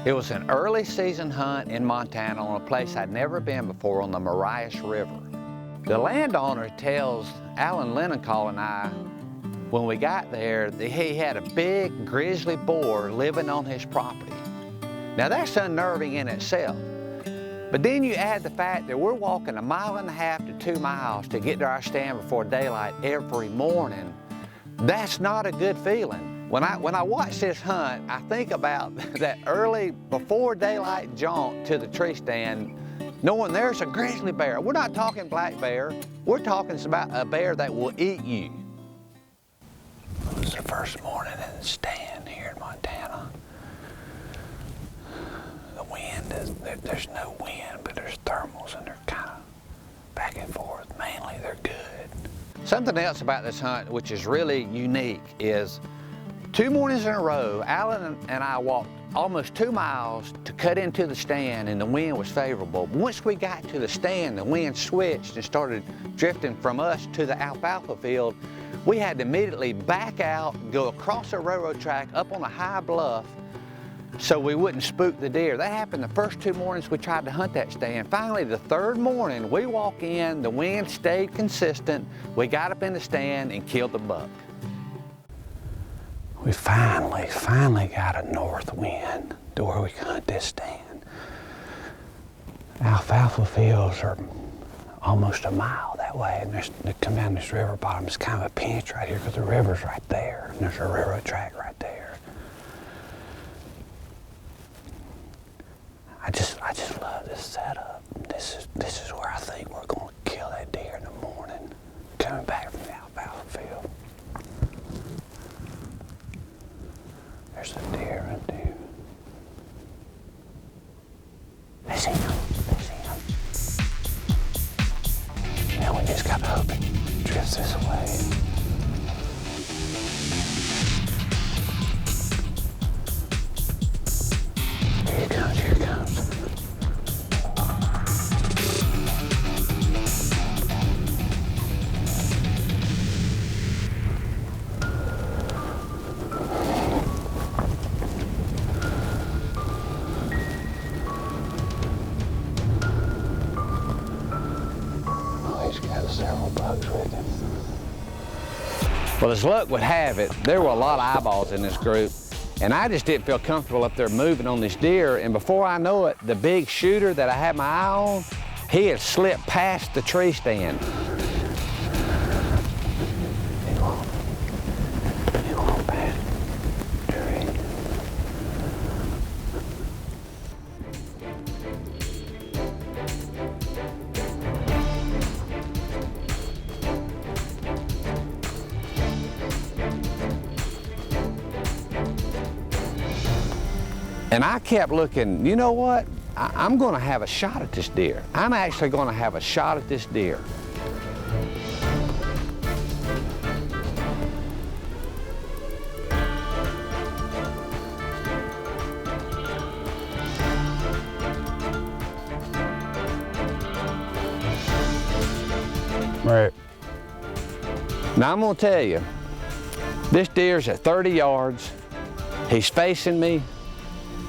It was an early season hunt in Montana on a place I'd never been before, on the Marias River. The landowner tells Alan Lenencall and I, when we got there, that he had a big grizzly boar living on his property. Now that's unnerving in itself. But then you add the fact that we're walking 1.5 miles to 2 miles to get to our stand before daylight every morning. That's not a good feeling. When I watch this hunt, I think about that early, before daylight jaunt to the tree stand, knowing there's a grizzly bear. We're not talking black bear. We're talking about a bear that will eat you. It was the first morning in the stand here in Montana. The wind is, there's no wind, but there's thermals and they're kind of back and forth. Mainly they're good. Something else about this hunt which is really unique is 2 mornings in a row, Alan and I walked almost 2 miles to cut into the stand, and the wind was favorable. Once we got to the stand, the wind switched and started drifting from us to the alfalfa field. We had to immediately back out, go across a railroad track up on a high bluff so we wouldn't spook the deer. That happened the first 2 mornings we tried to hunt that stand. Finally, the 3rd morning, we walk in, the wind stayed consistent. We got up in the stand and killed the buck. We finally got a north wind to where we can hunt this stand. Alfalfa fields are almost a mile that way, and they come down this river bottom. It's kind of a pinch right here because the river's right there, and there's a railroad track right there. I just love this setup. This is where I think we're going to kill that deer in the morning, coming back from the alfalfa field. There's a deer right there. I see him. Now we just gotta hope it drifts this way. Here it comes, here it comes. Several bucks with him. Well, as luck would have it, there were a lot of eyeballs in this group, and I just didn't feel comfortable up there moving on this deer, and before I know it, the big shooter that I had my eye on, he had slipped past the tree stand. He won't pass the tree. And I kept looking, you know what? I'm going to have a shot at this deer. I'm actually going to have a shot at this deer. Right. Now I'm going to tell you, this deer's at 30 yards. He's facing me.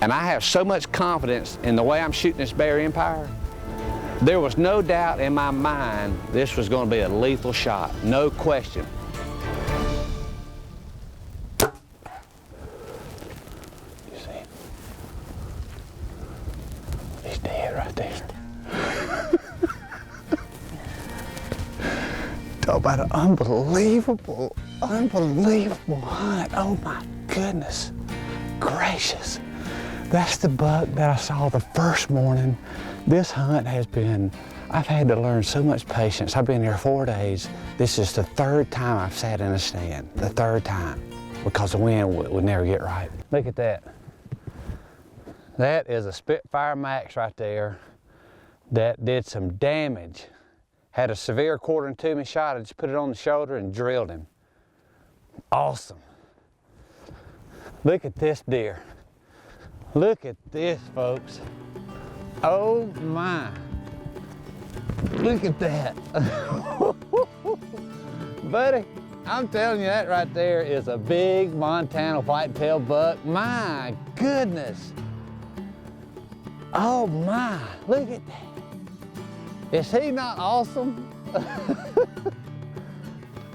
And I have so much confidence in the way I'm shooting this Bear Empire. There was no doubt in my mind this was going to be a lethal shot, no question. You see? He's dead right there. Talk about an unbelievable hunt. Oh my goodness gracious. That's the buck that I saw the first morning. This hunt has been, I've had to learn so much patience. I've been here 4 days. This is the 3rd time I've sat in a stand, the 3rd time, because the wind would never get right. Look at that. That is a Spitfire Max right there that did some damage. Had a severe 1/4 shot. I just put it on the shoulder and drilled him. Awesome. Look at this deer. Look at this, folks. Oh my. Look at that. Buddy, I'm telling you, that right there is a big Montana whitetail buck. My goodness. Oh my, look at that. Is he not awesome?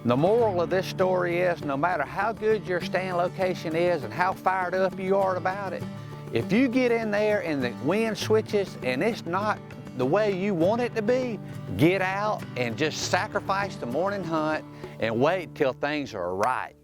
The moral of this story is no matter how good your stand location is and how fired up you are about it, if you get in there and the wind switches and it's not the way you want it to be, get out and just sacrifice the morning hunt and wait till things are right.